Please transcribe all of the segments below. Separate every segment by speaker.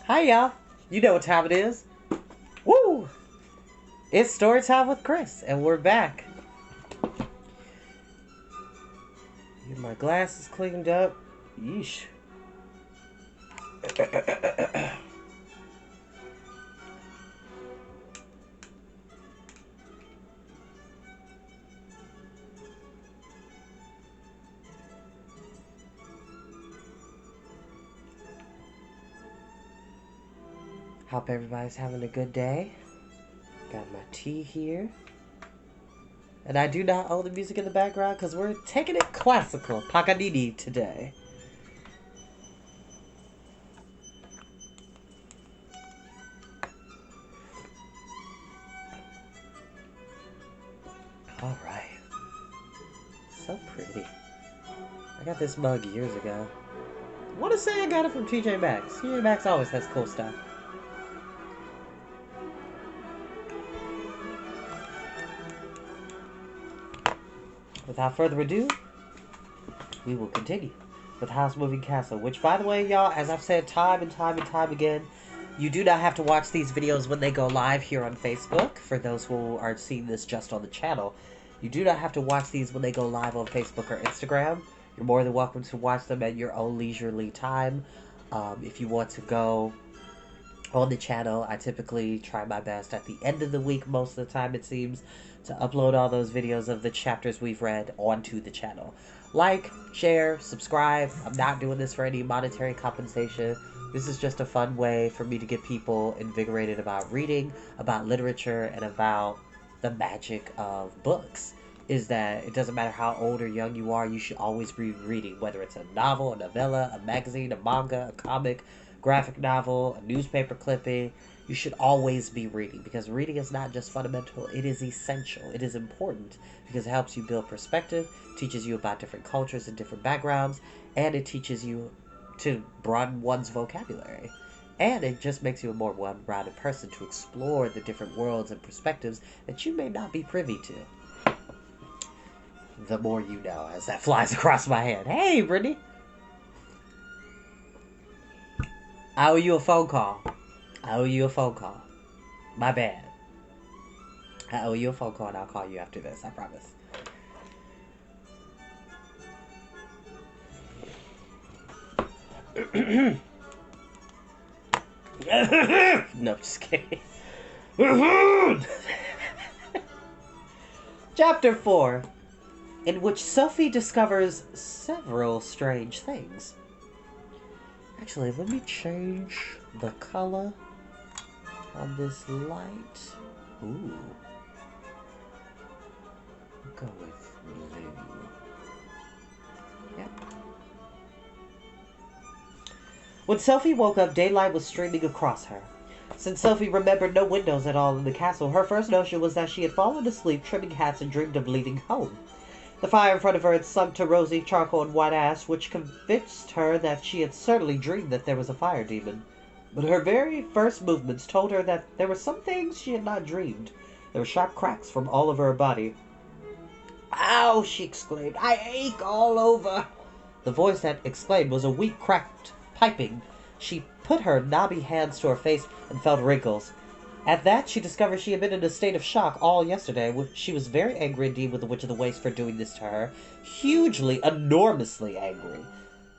Speaker 1: Hi, y'all. You know what time it is. Woo! It's story time with Chris, and we're back. Get my glasses cleaned up. Yeesh. Hope everybody's having a good day. Got my tea here. And I do not own the music in the background because we're taking it classical, Paganini, today. Alright. So pretty. I got this mug years ago. I want to say I got it from TJ Maxx. TJ Maxx always has cool stuff. Without further ado, we will continue with House Moving Castle, which, by the way, y'all, as I've said time and time and time again, you do not have to watch these videos when they go live here on Facebook. For those who are seeing this just on the channel, you do not have to watch these when they go live on Facebook or Instagram. You're more than welcome to watch them at your own leisurely time. If you want to go on the channel, I typically try my best at the end of the week, most of the time it seems, to upload all those videos of the chapters we've read onto the channel. Like, share, subscribe. I'm not doing this for any monetary compensation. This is just a fun way for me to get people invigorated about reading, about literature, and about the magic of books. Is that it doesn't matter how old or young you are, you should always be reading, whether it's a novel, a novella, a magazine, a manga, a comic, graphic novel, a newspaper clipping. You should always be reading, because reading is not just fundamental, it is essential. It is important because it helps you build perspective, teaches you about different cultures and different backgrounds, and it teaches you to broaden one's vocabulary. And it just makes you a more well-rounded person to explore the different worlds and perspectives that you may not be privy to. The more you know, as that flies across my head. Hey, Brittany! I owe you a phone call. I owe you a phone call. My bad. I owe you a phone call, and I'll call you after this, I promise. No, just kidding. Chapter 4, in which Sophie discovers several strange things. Actually, let me change the color on this light. Ooh. I'll go with blue. Yep. When Sophie woke up, daylight was streaming across her. Since Sophie remembered no windows at all in the castle, her first notion was that she had fallen asleep trimming hats and dreamed of leaving home. The fire in front of her had sunk to rosy charcoal and white ash, which convinced her that she had certainly dreamed that there was a fire demon. But her very first movements told her that there were some things she had not dreamed. There were sharp cracks from all over her body. "Ow!" she exclaimed. "I ache all over!" The voice that exclaimed was a weak, cracked piping. She put her knobby hands to her face and felt wrinkles. At that, she discovered she had been in a state of shock all yesterday. She was very angry indeed with the Witch of the Waste for doing this to her. Hugely, enormously angry.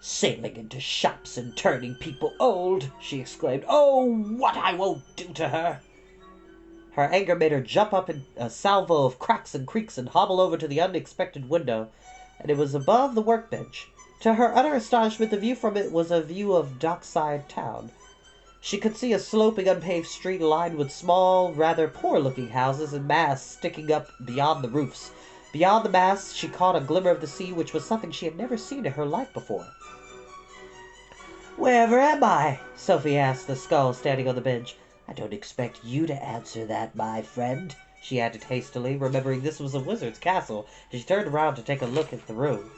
Speaker 1: "Sailing into shops and turning people old," she exclaimed. "Oh, what I won't do to her!" Her anger made her jump up in a salvo of cracks and creaks and hobble over to the unexpected window, and it was above the workbench. To her utter astonishment, the view from it was a view of Dockside Town. She could see a sloping, unpaved street lined with small, rather poor-looking houses and masts sticking up beyond the roofs. Beyond the masts, she caught a glimmer of the sea, which was something she had never seen in her life before. "Wherever am I?" Sophie asked the skull standing on the bench. "I don't expect you to answer that, my friend," she added hastily, remembering this was a wizard's castle, and she turned around to take a look at the room.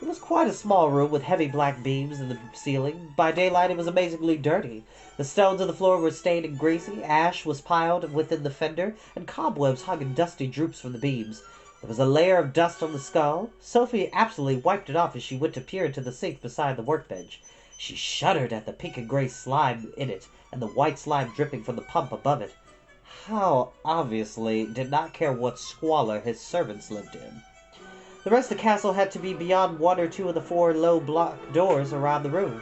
Speaker 1: It was quite a small room with heavy black beams in the ceiling. By daylight, it was amazingly dirty. The stones of the floor were stained and greasy, ash was piled within the fender, and cobwebs hung in dusty droops from the beams. There was a layer of dust on the skull. Sophie absolutely wiped it off as she went to peer into the sink beside the workbench. She shuddered at the pink and gray slime in it, and the white slime dripping from the pump above it. Howl obviously did not care what squalor his servants lived in. The rest of the castle had to be beyond one or two of the 4 low block doors around the room.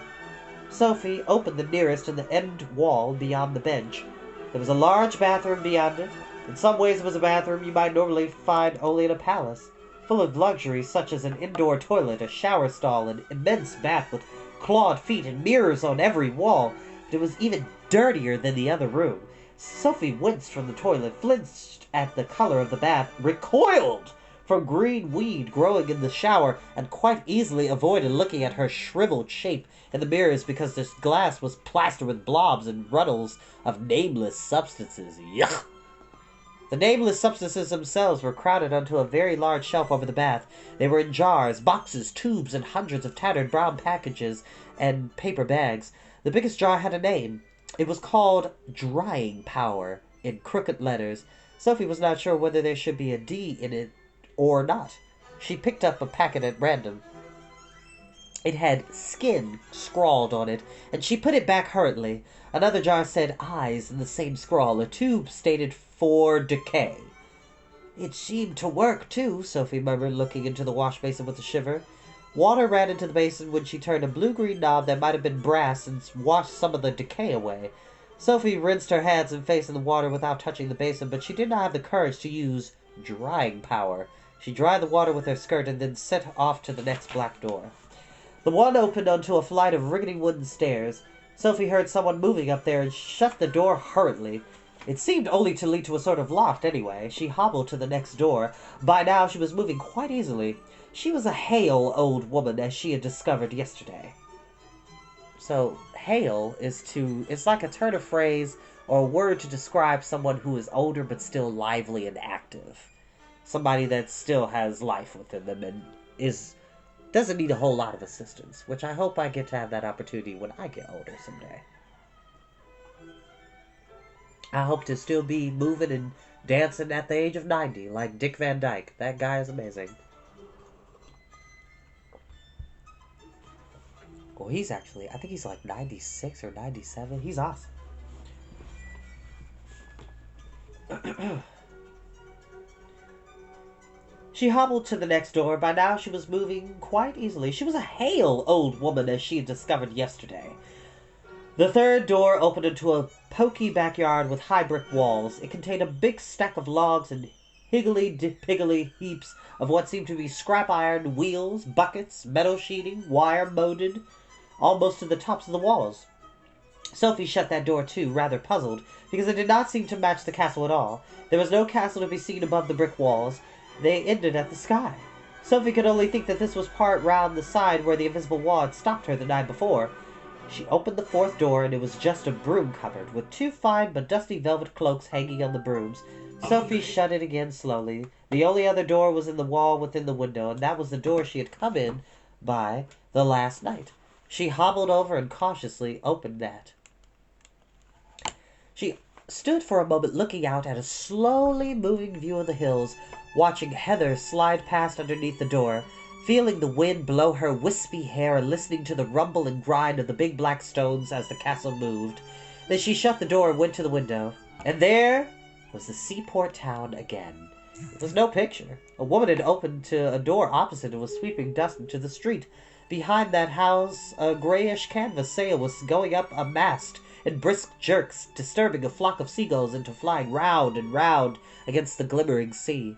Speaker 1: Sophie opened the nearest in the end wall beyond the bench. There was a large bathroom beyond it. In some ways it was a bathroom you might normally find only in a palace, full of luxuries such as an indoor toilet, a shower stall, an immense bath with clawed feet and mirrors on every wall. But it was even dirtier than the other room. Sophie winced from the toilet, flinched at the color of the bath, recoiled from green weed growing in the shower, and quite easily avoided looking at her shriveled shape in the mirrors because this glass was plastered with blobs and ruddles of nameless substances. Yuck! The nameless substances themselves were crowded onto a very large shelf over the bath. They were in jars, boxes, tubes, and hundreds of tattered brown packages and paper bags. The biggest jar had a name. It was called Drying Power, in crooked letters. Sophie was not sure whether there should be a D in it or not. She picked up a packet at random. It had skin scrawled on it, and she put it back hurriedly. Another jar said eyes in the same scrawl. A tube stated for decay. It seemed to work, too, Sophie murmured, looking into the wash basin with a shiver. Water ran into the basin when she turned a blue-green knob that might have been brass and washed some of the decay away. Sophie rinsed her hands and face in the water without touching the basin, but she did not have the courage to use drying power. She dried the water with her skirt and then set off to the next black door. The one opened onto a flight of rickety wooden stairs. Sophie heard someone moving up there and shut the door hurriedly. It seemed only to lead to a sort of loft anyway. She hobbled to the next door. By now she was moving quite easily. She was a hale old woman, as she had discovered yesterday. So, hale it's like a turn of phrase or a word to describe someone who is older but still lively and active. Somebody that still has life within them and doesn't need a whole lot of assistance, which I hope I get to have that opportunity when I get older someday. I hope to still be moving and dancing at the age of 90, like Dick Van Dyke. That guy is amazing. Well, I think he's like 96 or 97. He's awesome. She hobbled to the next door. By now she was moving quite easily. She was a hale old woman, as she had discovered yesterday. The third door opened into a poky backyard with high brick walls. It contained a big stack of logs and higgledy-piggledy heaps of what seemed to be scrap iron, wheels, buckets, metal sheeting, wire molded, almost to the tops of the walls. Sophie shut that door too, rather puzzled, because it did not seem to match the castle at all. There was no castle to be seen above the brick walls. They ended at the sky. Sophie could only think that this was part round the side where the invisible wall had stopped her the night before. She opened the fourth door, and it was just a broom cupboard, with 2 fine but dusty velvet cloaks hanging on the brooms. Sophie shut it again slowly. The only other door was in the wall within the window, and that was the door she had come in by the last night. She hobbled over and cautiously opened that. She stood for a moment looking out at a slowly moving view of the hills, watching Heather slide past underneath the door, feeling the wind blow her wispy hair and listening to the rumble and grind of the big black stones as the castle moved. Then she shut the door and went to the window. And there was the seaport town again. It was no picture. A woman had opened to a door opposite and was sweeping dust into the street. Behind that house, a grayish canvas sail was going up a mast in brisk jerks, disturbing a flock of seagulls into flying round and round against the glimmering sea.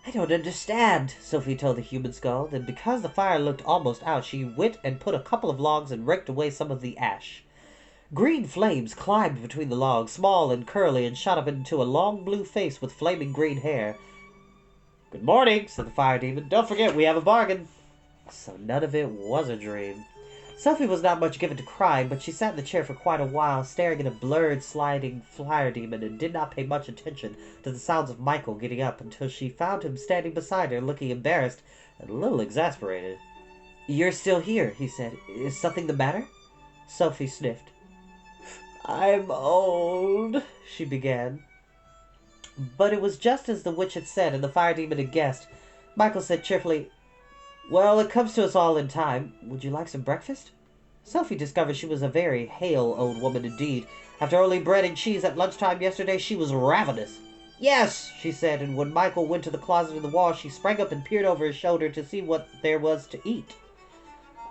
Speaker 1: "I don't understand," Sophie told the human skull. Then, because the fire looked almost out, she went and put a couple of logs and raked away some of the ash. Green flames climbed between the logs, small and curly, and shot up into a long blue face with flaming green hair. "Good morning," said the fire demon. "Don't forget, we have a bargain." So none of it was a dream. Sophie was not much given to crying, but she sat in the chair for quite a while, staring at a blurred, sliding fire demon, and did not pay much attention to the sounds of Michael getting up until she found him standing beside her, looking embarrassed and a little exasperated. "You're still here," he said. "Is something the matter?" Sophie sniffed. "I'm old," she began. But it was just as the witch had said and the fire demon had guessed. Michael said cheerfully, Well, it comes to us all in time. Would you like some breakfast? Sophie discovered she was a very hale old woman indeed. After only bread and cheese at lunchtime yesterday, she was ravenous. Yes, she said, and when Michael went to the closet in the wall, she sprang up and peered over his shoulder to see what there was to eat.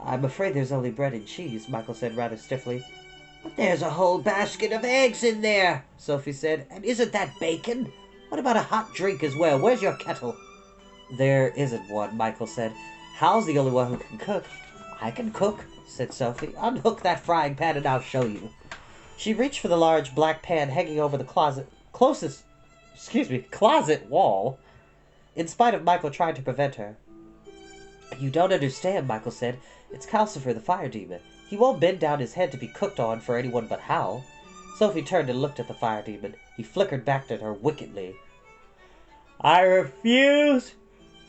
Speaker 1: I'm afraid there's only bread and cheese, Michael said rather stiffly. But there's a whole basket of eggs in there, Sophie said. And isn't that bacon? What about a hot drink as well? Where's your kettle? There isn't one, Michael said. How's the only one who can cook? I can cook, said Sophie. Unhook that frying pan and I'll show you. She reached for the large black pan hanging over the closet wall, in spite of Michael trying to prevent her. You don't understand, Michael said. It's Calcifer the fire demon. He won't bend down his head to be cooked on for anyone but Howl. Sophie turned and looked at the fire demon. He flickered back at her wickedly. I refuse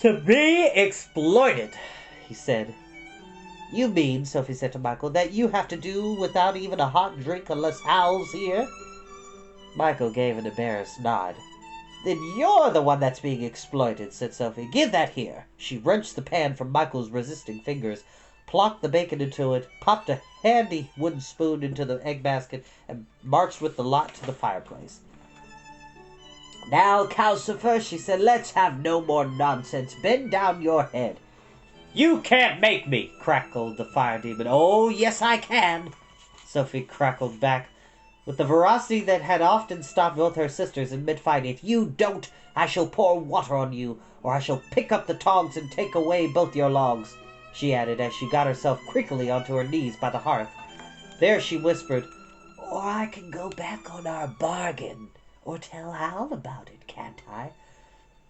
Speaker 1: to be exploited, he said. You mean, Sophie said to Michael, that you have to do without even a hot drink unless Howl's here? Michael gave an embarrassed nod. Then you're the one that's being exploited, said Sophie. Give that here. She wrenched the pan from Michael's resisting fingers, plopped the bacon into it, popped a handy wooden spoon into the egg basket, and marched with the lot to the fireplace. Now, Calcifer, she said, let's have no more nonsense. Bend down your head. You can't make me, crackled the fire demon. Oh, yes, I can, Sophie crackled back, with the ferocity that had often stopped both her sisters in mid-fight. If you don't, I shall pour water on you, or I shall pick up the tongs and take away both your logs, she added as she got herself creakily onto her knees by the hearth. There she whispered, or I can go back on our bargain, or tell Howl about it, can't I?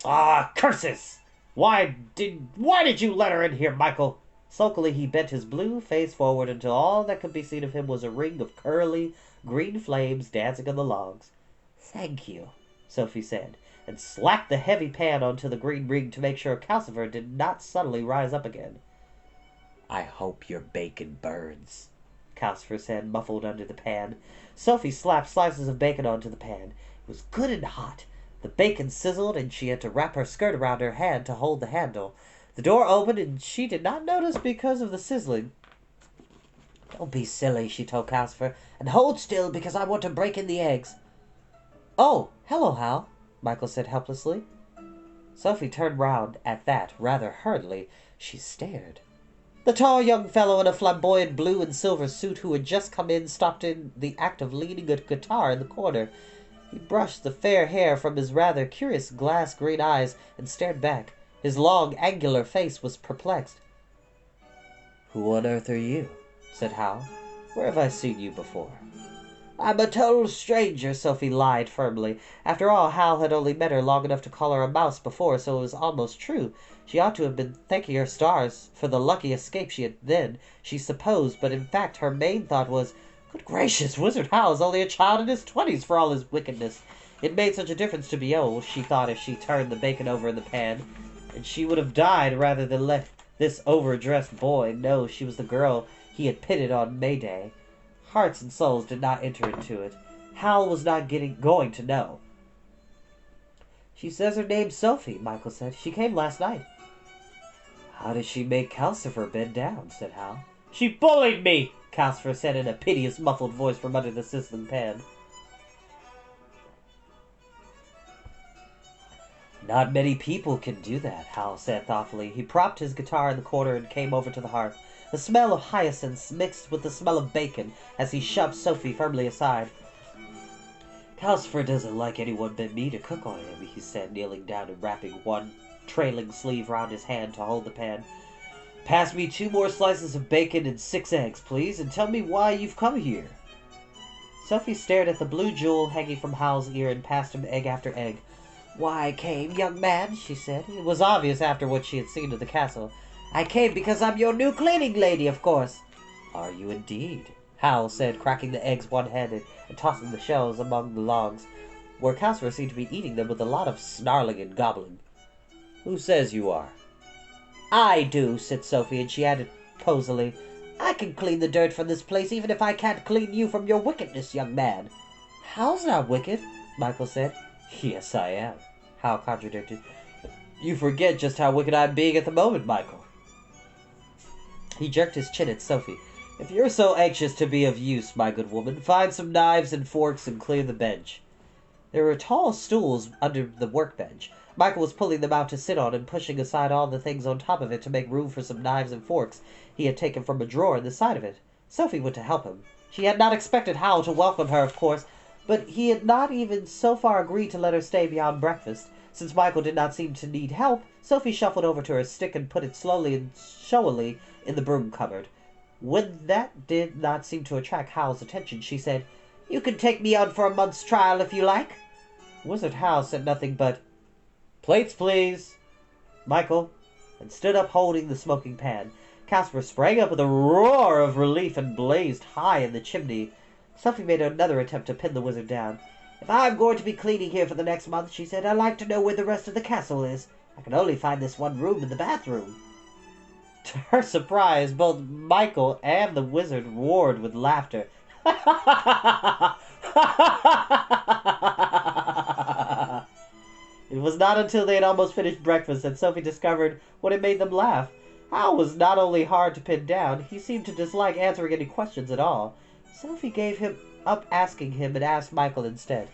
Speaker 1: Ah, curses! Why did you let her in here, Michael? Sulkily he bent his blue face forward until all that could be seen of him was a ring of curly, green flames dancing on the logs. Thank you, Sophie said, and slapped the heavy pan onto the green ring to make sure Calcifer did not suddenly rise up again. I hope your bacon burns, Calcifer said, muffled under the pan. Sophie slapped slices of bacon onto the pan. It was good and hot. The bacon sizzled, and she had to wrap her skirt around her hand to hold the handle. The door opened, and she did not notice because of the sizzling. Don't be silly, she told Calcifer, and hold still because I want to break in the eggs. Oh, hello, Howl, Michael said helplessly. Sophie turned round at that, rather hurriedly. She stared. The tall young fellow in a flamboyant blue and silver suit who had just come in stopped in the act of leaning a guitar in the corner. He brushed the fair hair from his rather curious glass-green eyes and stared back. His long, angular face was perplexed. Who on earth are you? Said Howl. Where have I seen you before? I'm a total stranger, Sophie lied firmly. After all, Howl had only met her long enough to call her a mouse before, so it was almost true. She ought to have been thanking her stars for the lucky escape she supposed, but in fact her main thought was, good gracious, Wizard Howl is only a child in his 20s for all his wickedness. It made such a difference to be old, she thought as she turned the bacon over in the pan, and she would have died rather than let this overdressed boy know she was the girl he had pitted on May Day. Hearts and souls did not enter into it. Howl was not going to know. She says her name's Sophie, Michael said. She came last night. How did she make Calcifer bend down? Said Howl. She bullied me, Calcifer said in a piteous, muffled voice from under the sizzling pan. Not many people can do that, Howl said thoughtfully. He propped his guitar in the corner and came over to the hearth. The smell of hyacinths mixed with the smell of bacon as he shoved Sophie firmly aside. Calcifer doesn't like anyone but me to cook on him, he said, kneeling down and wrapping one trailing sleeve round his hand to hold the pan. Pass me 2 more slices of bacon and 6 eggs, please, and tell me why you've come here. Sophie stared at the blue jewel hanging from Howl's ear and passed him egg after egg. Why I came, young man, she said. It was obvious after what she had seen of the castle. I came because I'm your new cleaning lady, of course. Are you indeed? Howl said, cracking the eggs one-handed and tossing the shells among the logs, where Calcifer seemed to be eating them with a lot of snarling and gobbling. Who says you are? I do, said Sophie, and she added posily, I can clean the dirt from this place even if I can't clean you from your wickedness, young man. Howl's not wicked, Michael said. Yes, I am, Howl contradicted. You forget just how wicked I'm being at the moment, Michael. He jerked his chin at Sophie. "If you're so anxious to be of use, my good woman, find some knives and forks and clear the bench." There were tall stools under the workbench. Michael was pulling them out to sit on and pushing aside all the things on top of it to make room for some knives and forks he had taken from a drawer in the side of it. Sophie went to help him. She had not expected Howl to welcome her, of course, but he had not even so far agreed to let her stay beyond breakfast. Since Michael did not seem to need help, Sophie shuffled over to her stick and put it slowly and showily in the broom cupboard. When that did not seem to attract Howl's attention, she said, "You can take me on for a month's trial if you like." Wizard Howl said nothing but, "Plates, please, Michael," and stood up holding the smoking pan. Casper sprang up with a roar of relief and blazed high in the chimney. Sophie made another attempt to pin the wizard down. "If I'm going to be cleaning here for the next month," she said, "I'd like to know where the rest of the castle is. I can only find this one room in the bathroom." To her surprise, both Michael and the wizard roared with laughter. It was not until they had almost finished breakfast that Sophie discovered what had made them laugh. Hal was not only hard to pin down, he seemed to dislike answering any questions at all. Sophie gave him up asking him and asked Michael instead.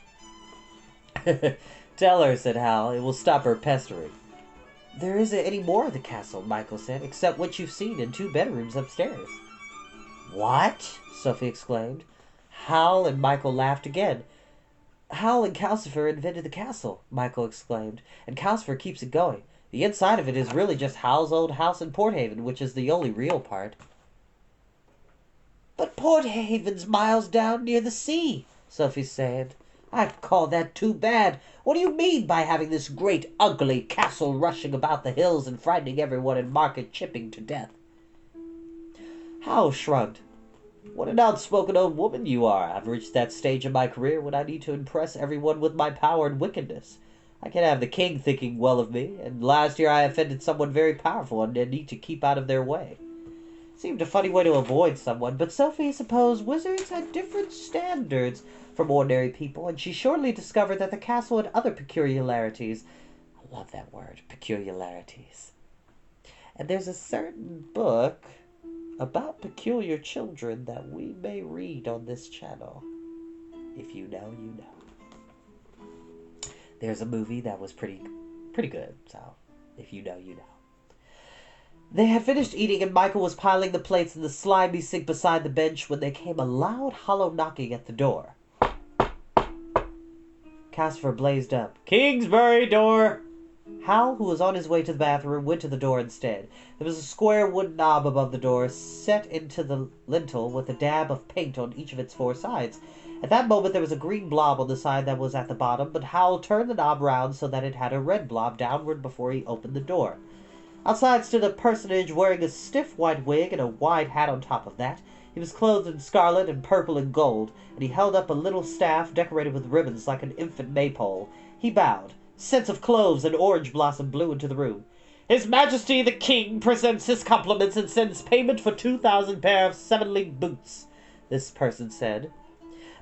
Speaker 1: "Tell her," said Hal. "It will stop her pestering." "There isn't any more of the castle," Michael said, "except what you've seen in 2 bedrooms upstairs." "What?" Sophie exclaimed. Hal and Michael laughed again. "Howl and Calcifer invented the castle," Michael exclaimed, "and Calcifer keeps it going. The inside of it is really just Howl's old house in Porthaven, which is the only real part." "But Porthaven's miles down near the sea," Sophie said. "I call that too bad. What do you mean by having this great, ugly castle rushing about the hills and frightening everyone in Market Chipping to death?" Howl shrugged. "What an outspoken old woman you are. I've reached that stage in my career when I need to impress everyone with my power and wickedness. I can't have the king thinking well of me, and last year I offended someone very powerful and need to keep out of their way." Seemed a funny way to avoid someone, but Sophie supposed wizards had different standards from ordinary people, and she shortly discovered that the castle had other peculiarities. I love that word, peculiarities. And there's a certain book about peculiar children that we may read on this channel. If you know, you know. There's a movie that was pretty good, so if you know, you know. They had finished eating, and Michael was piling the plates in the slimy sink beside the bench when there came a loud, hollow knocking at the door. Casper blazed up. "Kingsbury door!" Howl, who was on his way to the bathroom, went to the door instead. There was a square wooden knob above the door, set into the lintel with a dab of paint on each of its 4 sides. At that moment there was a green blob on the side that was at the bottom, but Howl turned the knob round so that it had a red blob downward before he opened the door. Outside stood a personage wearing a stiff white wig and a wide hat on top of that. He was clothed in scarlet and purple and gold, and he held up a little staff decorated with ribbons like an infant maypole. He bowed. Scents of cloves and orange blossom blew into the room. "His Majesty the King presents his compliments and sends payment for 2,000 pair of 7-league boots," this person said.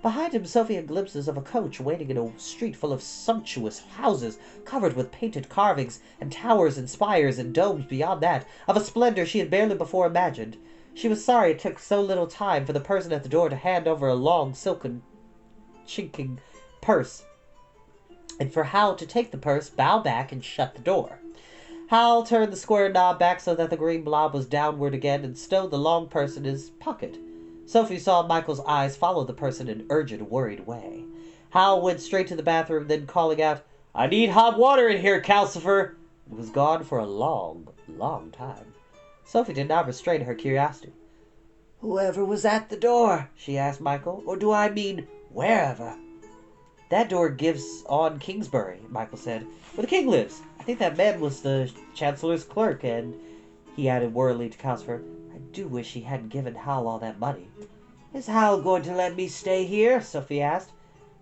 Speaker 1: Behind him, Sophie had glimpses of a coach waiting in a street full of sumptuous houses covered with painted carvings, and towers and spires and domes beyond that, of a splendor she had barely before imagined. She was sorry it took so little time for the person at the door to hand over a long, silken, chinking purse, and for Howl to take the purse, bow back, and shut the door. Howl turned the square knob back so that the green blob was downward again, and stowed the long purse in his pocket. Sophie saw Michael's eyes follow the person in an urgent, worried way. Howl went straight to the bathroom, then calling out, "I need hot water in here, Calcifer!" and was gone for a long, long time. Sophie did not restrain her curiosity. "Whoever was at the door?" she asked Michael. "Or do I mean wherever?" "That door gives on Kingsbury," Michael said, "where the king lives. I think that man was the Chancellor's clerk, and," he added worriedly to Calcifer, "I do wish he hadn't given Howl all that money." "Is Howl going to let me stay here?" Sophie asked.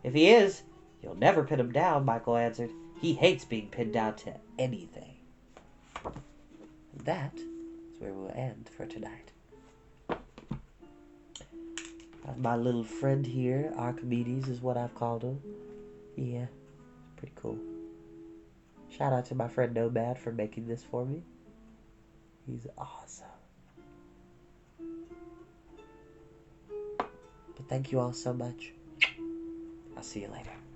Speaker 1: "If he is, you'll never pin him down," Michael answered. "He hates being pinned down to anything." And that is where we'll end for tonight. My little friend here, Archimedes is what I've called him. Yeah, pretty cool. Shout out to my friend Nomad for making this for me. He's awesome. Thank you all so much. I'll see you later.